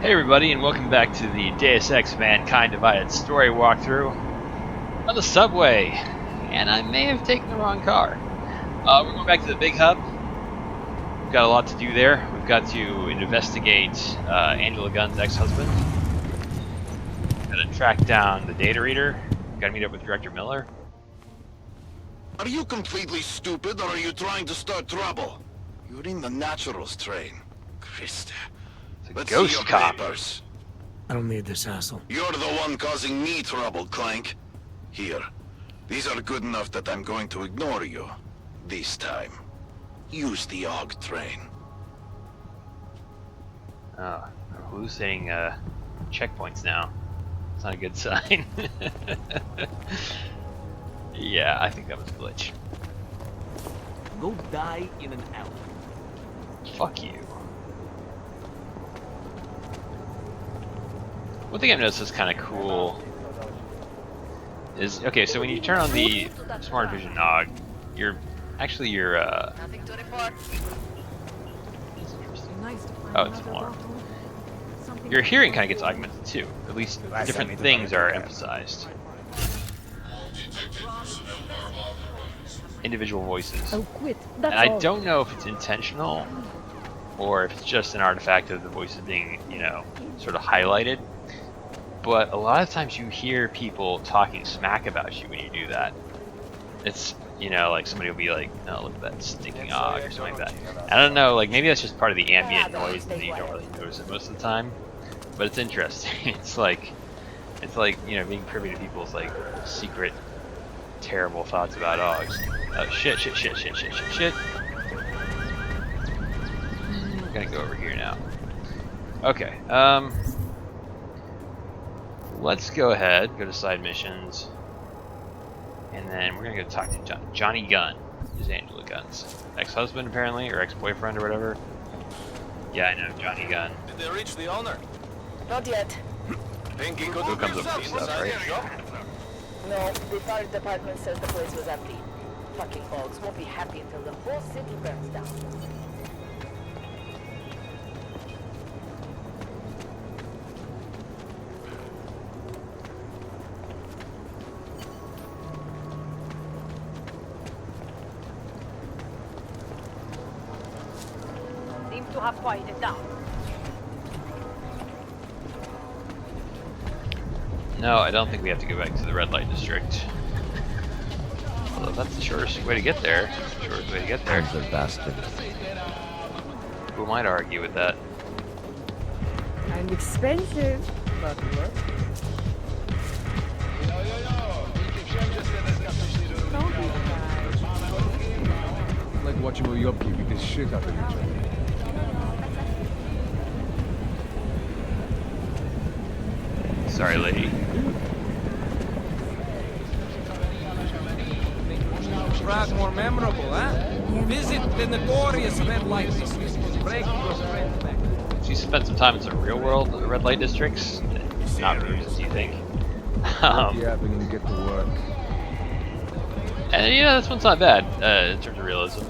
Hey everybody, and welcome back to the Deus Ex Mankind Divided story walkthrough on the subway. And I may have taken the wrong car. We're going back to the big hub. We've got a lot to do there. We've got to investigate Angela Gunn's ex-husband. We've got to track down the data reader. We've got to meet up with Director Miller. Are you completely stupid, or are you trying to start trouble? You're in the Naturals train. Christ. Let's see your papers. I don't need this hassle. You're the one causing me trouble, Clank. Here. These are good enough that I'm going to ignore you. This time. Use the AUG train. Oh, I'm hallucinating checkpoints now. It's not a good sign. Yeah, I think that was a glitch. Go die in an alley. Fuck you. One thing I've noticed is kind of cool is, okay, so when you turn on the Smart Vision AUG, your Nothing to report. oh, it's an alarm. Your hearing kind of gets augmented too. At least different things are emphasized. Individual voices. And I don't know if it's intentional or if it's just an artifact of the voices being, you know, sort of highlighted. But a lot of times you hear people talking smack about you when you do that. It's, you know, like somebody will be like, "No, look at that stinking AUG," or something like that. I don't know, like maybe that's just part of the ambient noise and you don't really notice it most of the time. But it's interesting. It's like, you know, being privy to people's like secret, terrible thoughts about AUGs. Shit. I'm gonna go over here now. Okay, let's go ahead, go to side missions, and then we're gonna go talk to Johnny Gunn, who's Angela Gunn's ex-husband apparently, or ex-boyfriend or whatever. Yeah, I know, Johnny Gunn. Did they reach the owner? Not yet. Pinky, go Who comes up with these stuff, right? No, the fire department says the place was empty. Fucking hogs won't be happy until the whole city burns down. Seem to have quieted down. No, I don't think we have to go back to the red light district. Although that's the shortest way to get there. It's the shortest way to get there. The bastard. Who might argue with that? I'm expensive, but what? It's like watching a yuppie beat the shit out of each other. Sorry, lady. Track more memorable, huh? Visit the notorious red light districts. Break your friend back. She spent some time in some real world red light districts. Not for reasons you think. Yeah, when you get to work. And yeah, this one's not bad in terms of realism.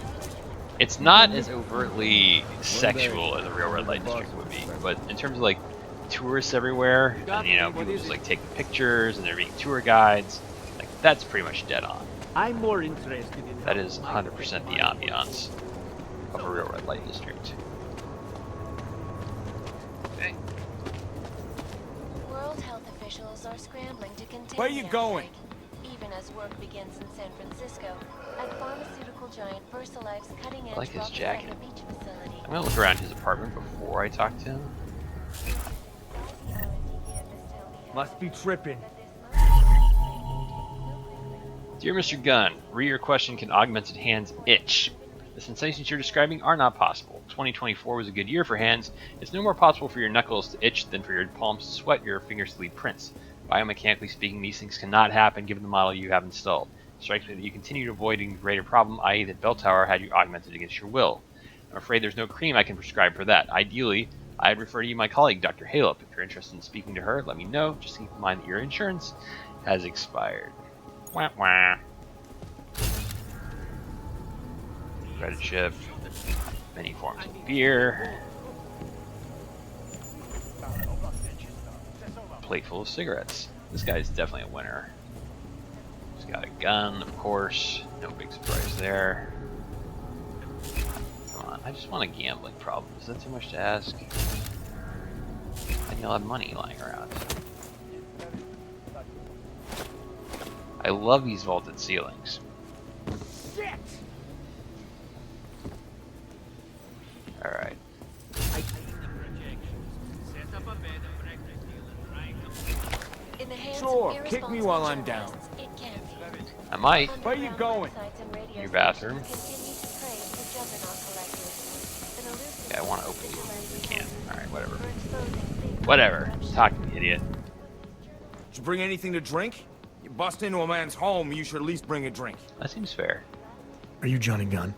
It's not as overtly sexual as a real red light district would be, but in terms of like tourists everywhere, and you know, people just like taking pictures and there being tour guides, like that's pretty much dead on. I'm more interested in That is 100% the ambiance of a real red light district. Okay. World health officials are scrambling to contain Where you the going? outbreak, even as work begins in San Francisco at pharmaceutical giant VersaLife's cutting-edge I like his Rocky jacket. Center beach facility. I'm gonna look around his apartment before I talk to him. Must be tripping. Dear Mr. Gunn, read your question, can augmented hands itch? The sensations you're describing are not possible. 2024 was a good year for hands. It's no more possible for your knuckles to itch than for your palms to sweat, your fingers to leave prints. Biomechanically speaking, these things cannot happen given the model you have installed. It strikes me that you continue avoiding the greater problem, i.e. that Bell Tower had you augmented against your will. I'm afraid there's no cream I can prescribe for that. Ideally, I'd refer to you my colleague, Dr. Helle. If you're interested in speaking to her, let me know. Just keep in mind that your insurance has expired. Wah wah. Credit shift. Many forms of beer. plate full of cigarettes. This guy's definitely a winner. He's got a gun, of course. No big surprise there. Come on, I just want a gambling problem. Is that too much to ask? I need a lot of money lying around. I love these vaulted ceilings. Alright. In the hands Sure, of kick me while I'm down. it can be. I might. Where you going? Your bathroom. Yeah, I want to open you. I can't. Alright, whatever. Whatever. Talk to me, idiot. Did you bring anything to drink? You bust into a man's home, you should at least bring a drink. That seems fair. Are you Johnny Gunn?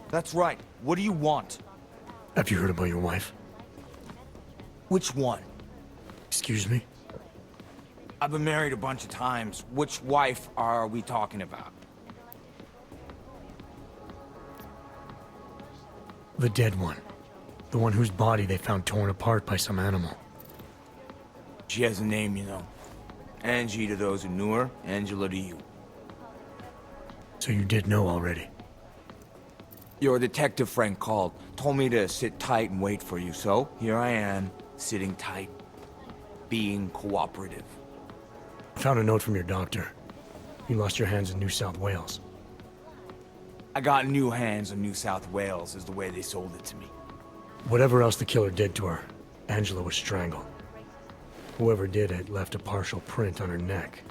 That's right. What do you want? Have you heard about your wife? Which one? Excuse me? I've been married a bunch of times. Which wife are we talking about? The dead one. The one whose body they found torn apart by some animal. She has a name, you know. Angie to those who knew her, Angela to you. So you did know already? Your detective friend called, told me to sit tight and wait for you, so here I am, sitting tight, being cooperative. I found a note from your doctor. You lost your hands in New South Wales. I got new hands on New South Wales, is the way they sold it to me. Whatever else the killer did to her, Angela was strangled. Whoever did it left a partial print on her neck,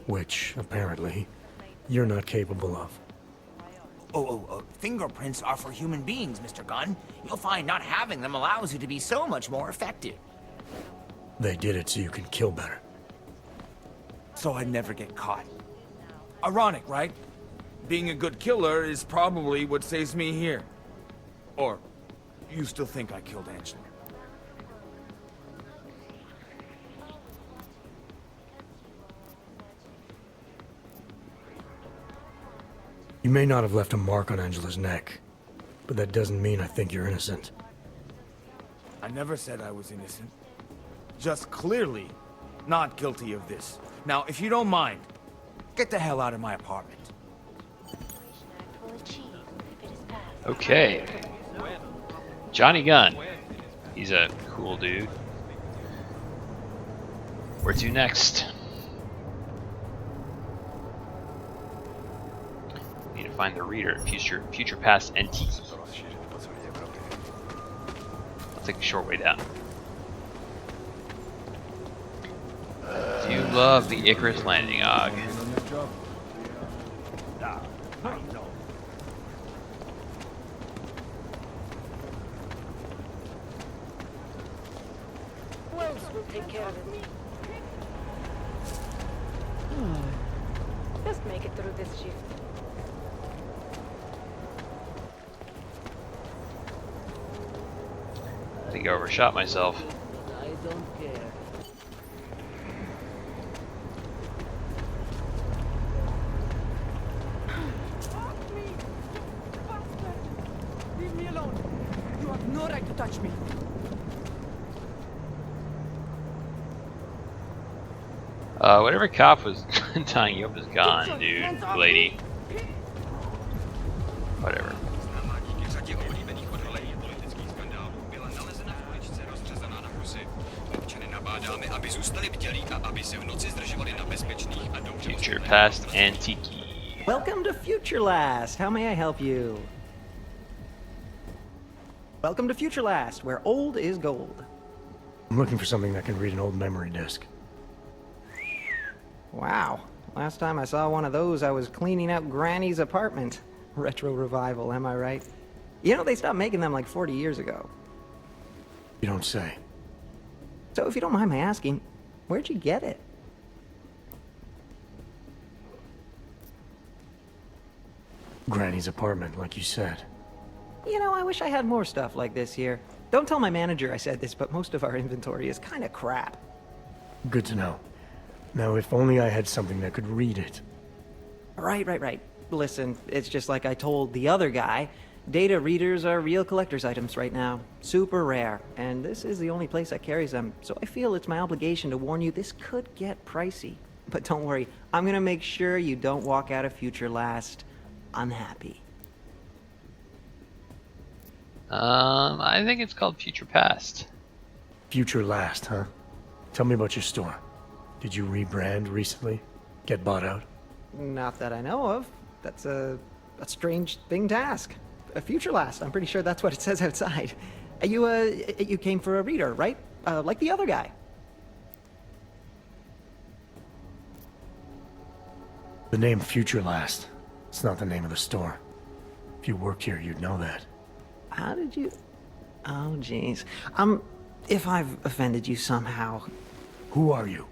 which, apparently, you're not capable of. Fingerprints are for human beings, Mr. Gunn. You'll find not having them allows you to be so much more effective. They did it so you can kill better. So I'd never get caught. Ironic, right? Being a good killer is probably what saves me here. Or, you still think I killed Angela? You may not have left a mark on Angela's neck, but that doesn't mean I think you're innocent. I never said I was innocent. Just clearly not guilty of this. Now, if you don't mind, get the hell out of my apartment. Okay. Johnny Gunn. He's a cool dude. Where to next? Need to find the reader. Future past antique. I'll take a short way down. Do you love the Icarus landing, Og? Wells will take care of it. Just make it through this shift. I think I overshot myself. I don't care. Leave me alone! You have no right to touch me! Whatever cop was tying you up is gone, dude, lady. Whatever. Future past antique. Welcome to Future Last. How may I help you? Welcome to Future Last, where old is gold. I'm looking for something that can read an old memory disk. Wow. Last time I saw one of those, I was cleaning out Granny's apartment. Retro revival, am I right? You know, they stopped making them like 40 years ago. You don't say. So if you don't mind my asking, where'd you get it? Granny's apartment, like you said. You know, I wish I had more stuff like this here. Don't tell my manager I said this, but most of our inventory is kind of crap. Good to know. Now, if only I had something that could read it. Right. Listen, it's just like I told the other guy. Data readers are real collector's items right now. Super rare. And this is the only place that carries them, so I feel it's my obligation to warn you this could get pricey. But don't worry, I'm gonna make sure you don't walk out of Future Last unhappy. I think it's called Future Past. Future Last, huh? Tell me about your store. Did you rebrand recently? Get bought out? Not that I know of. That's a strange thing to ask. A Future Last, I'm pretty sure that's what it says outside. You came for a reader, right? Like the other guy. The name Future Last. It's not the name of the store. If you worked here, you'd know that. How did you... Oh, jeez. If I've offended you somehow... Who are you?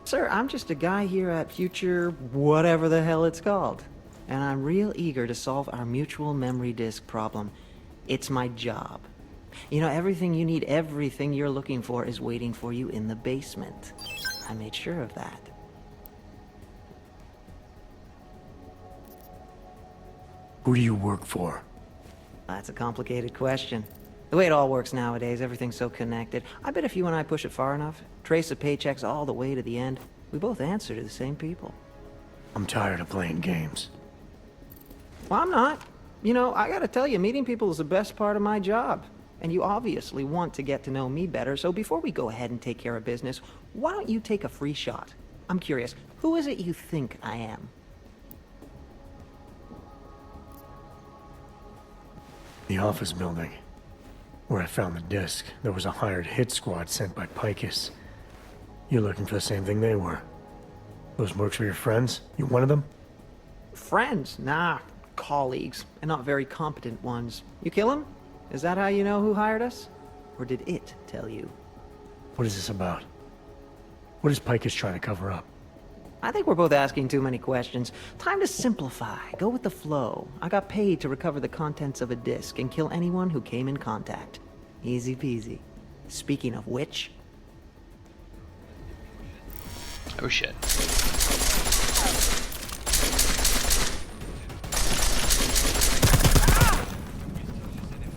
Sir, I'm just a guy here at Future... whatever the hell it's called. And I'm real eager to solve our mutual memory disk problem. It's my job. You know, everything you need, everything you're looking for is waiting for you in the basement. I made sure of that. Who do you work for? That's a complicated question. The way it all works nowadays, everything's so connected. I bet if you and I push it far enough, trace the paychecks all the way to the end, we both answer to the same people. I'm tired of playing games. Well, I'm not. You know, I gotta tell you, meeting people is the best part of my job. And you obviously want to get to know me better, so before we go ahead and take care of business, why don't you take a free shot? I'm curious, who is it you think I am? The office building. Where I found the disc, there was a hired hit squad sent by Picus. You're looking for the same thing they were. Those mercs were your friends? You one of them? Friends? Nah, colleagues, and not very competent ones. You kill him? Is that how you know who hired us? Or did it tell you? What is this about? What is Picus trying to cover up? I think we're both asking too many questions. Time to simplify. Go with the flow. I got paid to recover the contents of a disc and kill anyone who came in contact. Easy peasy. Speaking of which... Oh shit.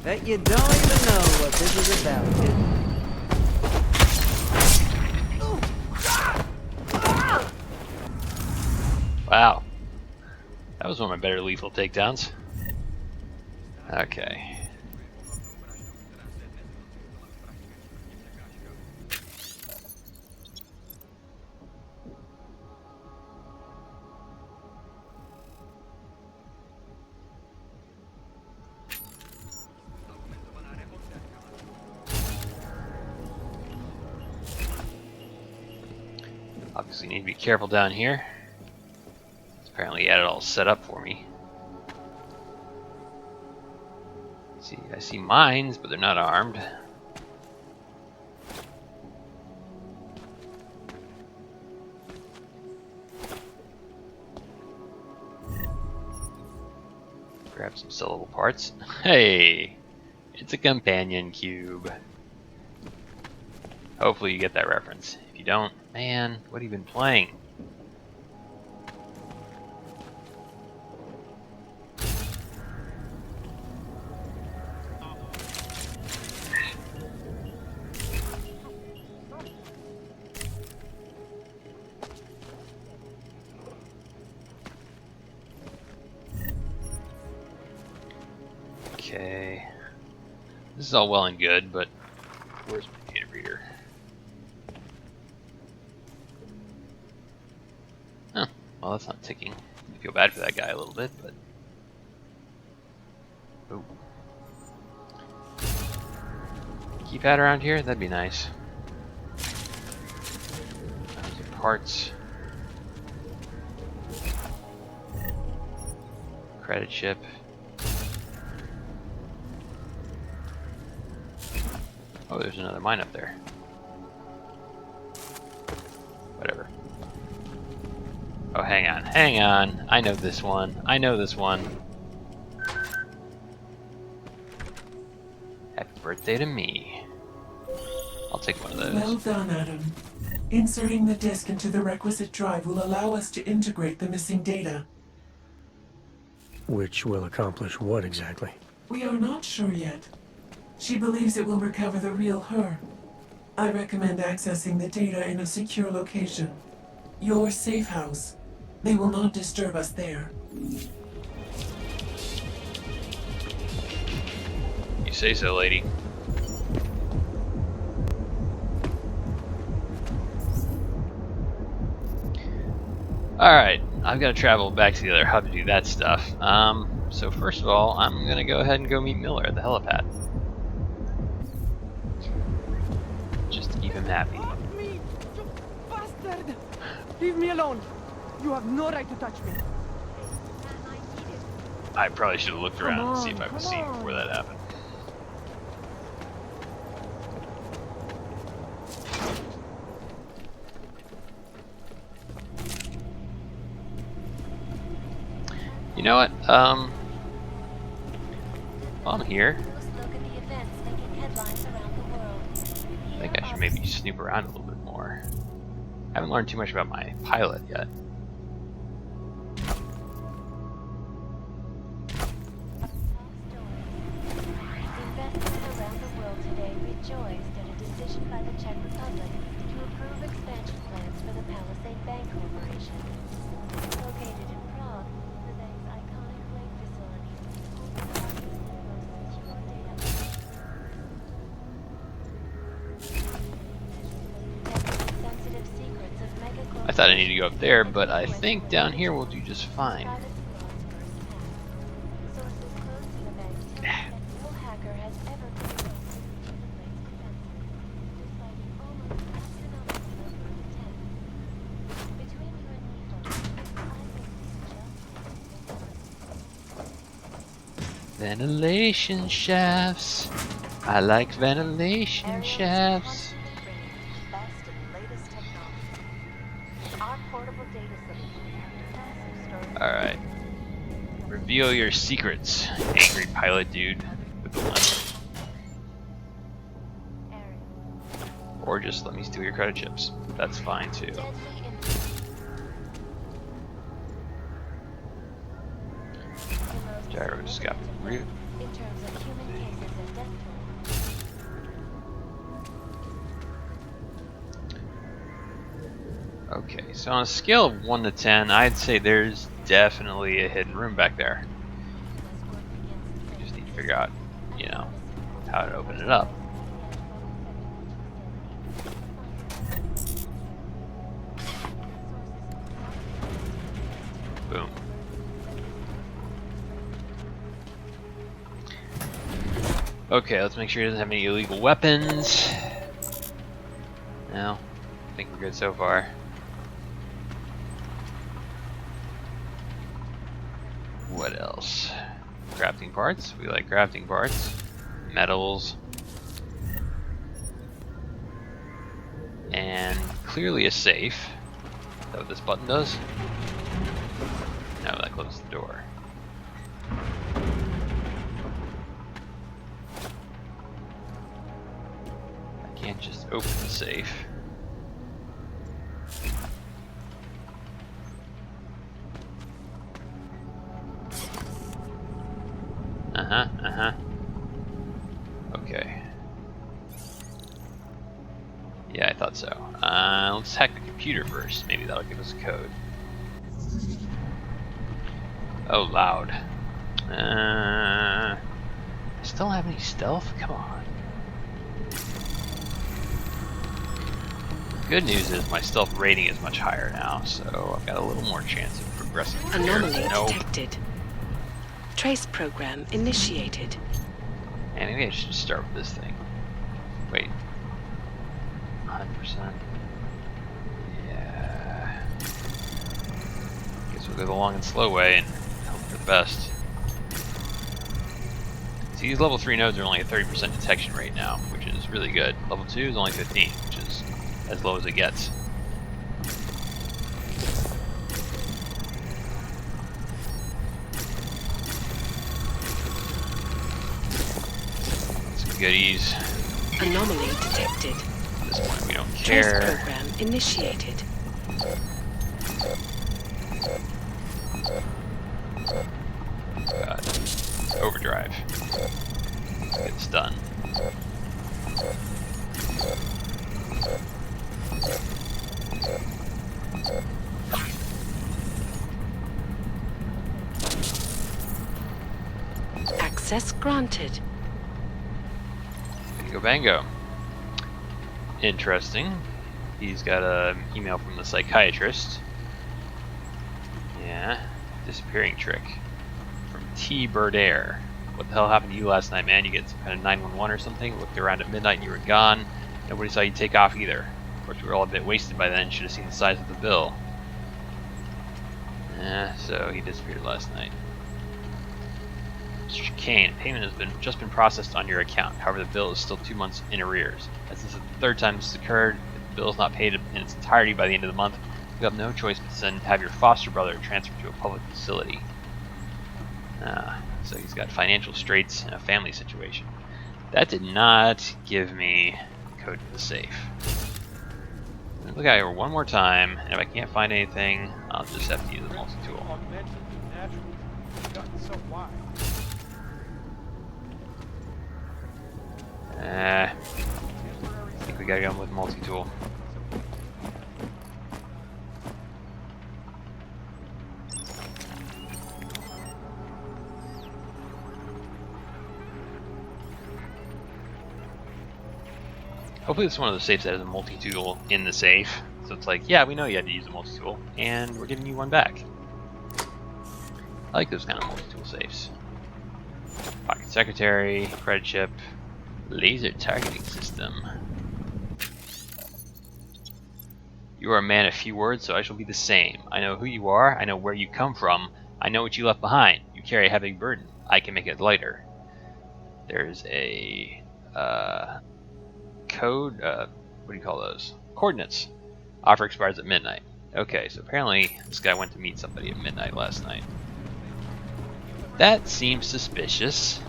Bet you don't even know what this is about, kid. Wow. That was one of my better lethal takedowns. Okay. Obviously need to be careful down here. Apparently he had it all set up for me. See, I see mines, but they're not armed. Grab some sellable parts. Hey! It's a companion cube. Hopefully you get that reference. If you don't, man, what have you been playing? Okay. This is all well and good, but where's my data reader? Huh. Well, that's not ticking. I feel bad for that guy a little bit, but... Oh. Keypad around here? That'd be nice. Parts. Credit chip. Oh, there's another mine up there. Whatever. Oh, hang on. Hang on. I know this one. I know this one. Happy birthday to me. I'll take one of those. Well done, Adam. Inserting the disk into the requisite drive will allow us to integrate the missing data. Which will accomplish what exactly? We are not sure yet. She believes it will recover the real her. I recommend accessing the data in a secure location. Your safe house. They will not disturb us there. You say so, lady. Alright, I've got to travel back to the other hub to do that stuff. So first of all, I'm going to go ahead and go meet Miller at the helipad. Just to keep him happy. Fuck me, you bastard! Leave me alone. You have no right to touch me. I probably should have looked around and see if I was seeing before that happened. You know what? While I'm here, I think I should maybe snoop around a little bit more. I haven't learned too much about my pilot yet. Investors around the world today rejoiced at a decision by the Czech Republic to approve expansion plans for the Palisade Bank Corporation. Located in Prague, the bank's iconic lake facility sensitive secrets of mega. I thought I needed to go up there, but I think down here we'll do just fine. Ventilation shafts. I like ventilation shafts. Alright. Reveal your secrets, angry pilot dude with the lens. Or just let me steal your credit chips. That's fine too. Gyroscopic root. Okay, so on a scale of 1 to 10, I'd say there's definitely a hidden room back there. Just need to figure out, you know, how to open it up. Boom. Okay, let's make sure he doesn't have any illegal weapons. No, I think we're good so far. What else? Crafting parts. We like crafting parts. Metals. And clearly a safe. Is that what this button does? No, that closes the door. I can't just open the safe. Okay. Yeah, I thought so. Let's hack the computer first. Maybe that'll give us a code. Oh, loud. I still don't have any stealth? Come on. Good news is my stealth rating is much higher now, so I've got a little more chance of progressing. Anomaly detected. Trace program initiated. And maybe I should start with this thing. Wait. 100%. Yeah. Guess we'll go the long and slow way and hope for the best. See, these level 3 nodes are only at 30% detection rate now, which is really good. Level 2 is only 15, which is as low as it gets. Goodies. Anomaly detected. At this point, we don't care. Trace program initiated. overdrive. Get this done. Access granted. Bingo bango. Interesting. He's got an email from the psychiatrist. Yeah. Disappearing trick. From T. Bird Air. What the hell happened to you last night, man? You get some kind of 911 or something? Looked around at midnight and you were gone. Nobody saw you take off either. Of course, we were all a bit wasted by then. Should have seen the size of the bill. Yeah, so he disappeared last night. Mr. Chikane, payment has just been processed on your account. However, the bill is still 2 months in arrears. As this is the third time this has occurred, if the bill is not paid in its entirety by the end of the month, you have no choice but to have your foster brother transferred to a public facility. So he's got financial straits and a family situation. That did not give me the code to the safe. Look at it one more time, and if I can't find anything, I'll just have to use the multi-tool. I think we gotta go with multi-tool. Hopefully this is one of the safes that has a multi-tool in the safe. So it's like, yeah, we know you had to use a multi-tool, and we're giving you one back. I like those kind of multi-tool safes. Pocket secretary, credit chip, laser targeting system. You are a man of few words, so I shall be the same. I know who you are, I know where you come from, I know what you left behind. You carry a heavy burden. I can make it lighter. There's a code, what do you call those? Coordinates. Offer expires at midnight. Okay, so apparently this guy went to meet somebody at midnight last night. That seems suspicious.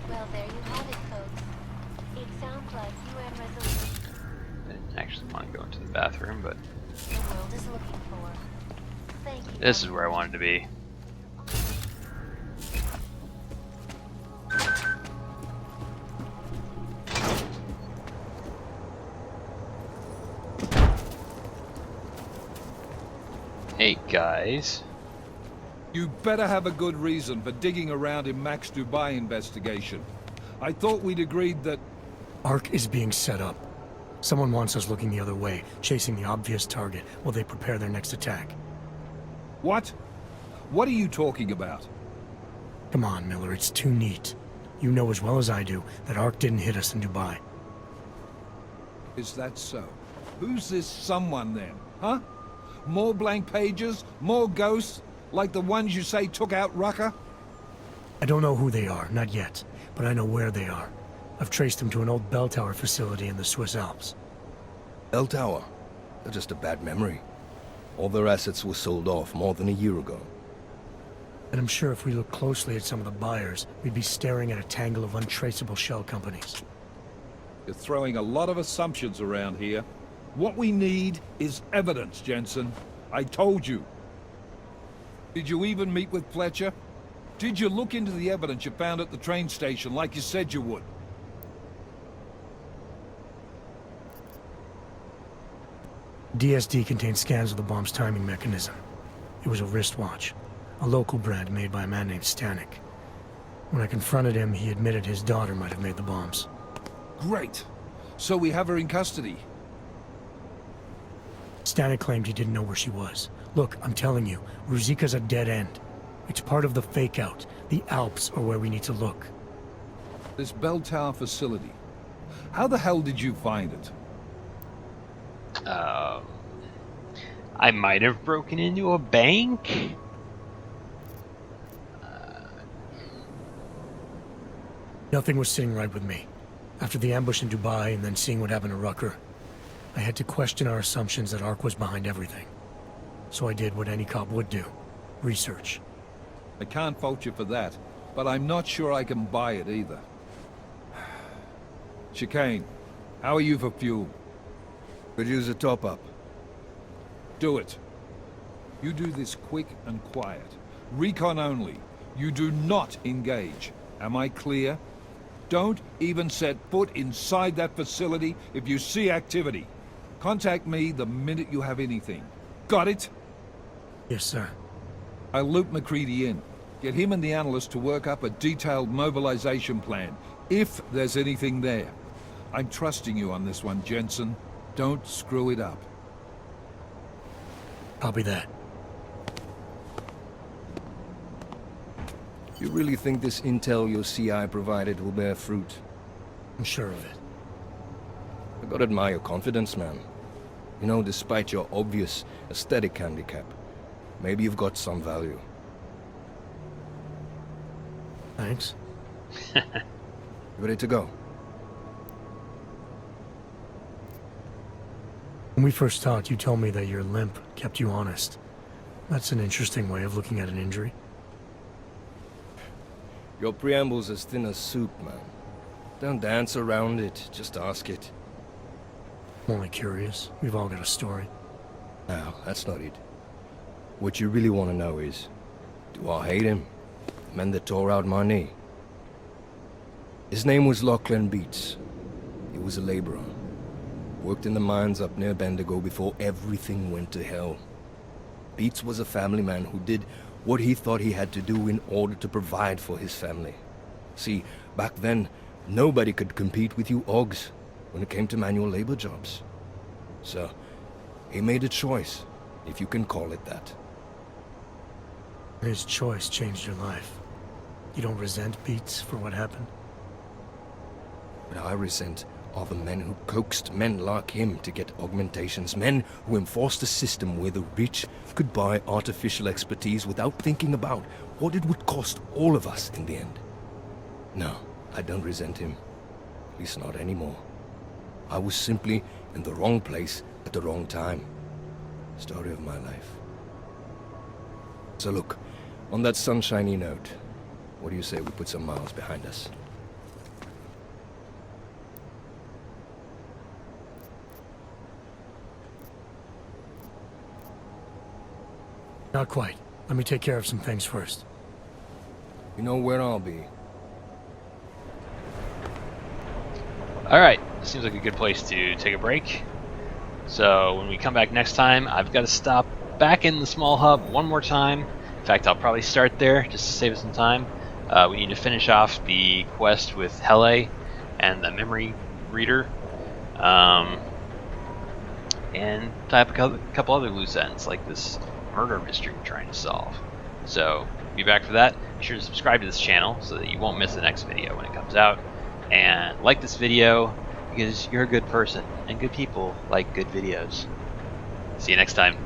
Well, there you have it, folks. It sounds like UN resolution. I didn't actually want to go into the bathroom, but The world is looking for. Thank you. this is where I wanted to be. Hey guys. You better have a good reason for digging around in Mac's Dubai investigation. I thought we'd agreed that... ARC is being set up. Someone wants us looking the other way, chasing the obvious target while they prepare their next attack. What? What are you talking about? Come on, Miller, it's too neat. You know as well as I do that ARC didn't hit us in Dubai. Is that so? Who's this someone then, huh? More blank pages? More ghosts? Like the ones you say took out Rucker? I don't know who they are, not yet, but I know where they are. I've traced them to an old bell tower facility in the Swiss Alps. Bell Tower? They're just a bad memory. All their assets were sold off more than a year ago. And I'm sure if we look closely at some of the buyers, we'd be staring at a tangle of untraceable shell companies. You're throwing a lot of assumptions around here. What we need is evidence, Jensen. I told you. Did you even meet with Fletcher? Did you look into the evidence you found at the train station like you said you would? DSD contained scans of the bomb's timing mechanism. It was a wristwatch, a local brand made by a man named Stanek. When I confronted him, he admitted his daughter might have made the bombs. Great. So we have her in custody. Stanek claimed he didn't know where she was. Look, I'm telling you, Ruzika's a dead end. It's part of the fake-out. The Alps are where we need to look. This bell tower facility. How the hell did you find it? I might have broken into a bank? Nothing was sitting right with me. After the ambush in Dubai and then seeing what happened to Rucker, I had to question our assumptions that ARC was behind everything. So I did what any cop would do. Research. I can't fault you for that, but I'm not sure I can buy it either. Chikane, how are you for fuel? Could use a top-up. Do it. You do this quick and quiet. Recon only. You do not engage. Am I clear? Don't even set foot inside that facility if you see activity. Contact me the minute you have anything. Got it? Yes, sir. I'll loop McCready in. Get him and the analyst to work up a detailed mobilization plan, if there's anything there. I'm trusting you on this one, Jensen. Don't screw it up. Copy that. You really think this intel your CI provided will bear fruit? I'm sure of it. I gotta admire your confidence, man. You know, despite your obvious aesthetic handicap, maybe you've got some value. Thanks. You ready to go? When we first talked, you told me that your limp kept you honest. That's an interesting way of looking at an injury. Your preamble's as thin as soup, man. Don't dance around it, just ask it. I'm only curious. We've all got a story. No, that's not it. What you really want to know is, do I hate him? The man that tore out my knee. His name was Lachlan Beats. He was a laborer. Worked in the mines up near Bendigo before everything went to hell. Beats was a family man who did what he thought he had to do in order to provide for his family. See, back then, nobody could compete with you Ogs when it came to manual labor jobs. So, he made a choice, if you can call it that. His choice changed your life. You don't resent Beats for what happened? What I resent are the men who coaxed men like him to get augmentations, men who enforced a system where the rich could buy artificial expertise without thinking about what it would cost all of us in the end. No, I don't resent him. At least not anymore. I was simply in the wrong place at the wrong time. Story of my life. So look, on that sunshiny note, what do you say we put some miles behind us? Not quite. Let me take care of some things first. You know where I'll be. Alright, seems like a good place to take a break. So when we come back next time, I've got to stop back in the small hub one more time. In fact, I'll probably start there just to save us some time. We need to finish off the quest with Helle and the memory reader. And tie up a couple other loose ends, like this murder mystery we're trying to solve. So, be back for that. Be sure to subscribe to this channel so that you won't miss the next video when it comes out. And like this video because you're a good person, and good people like good videos. See you next time.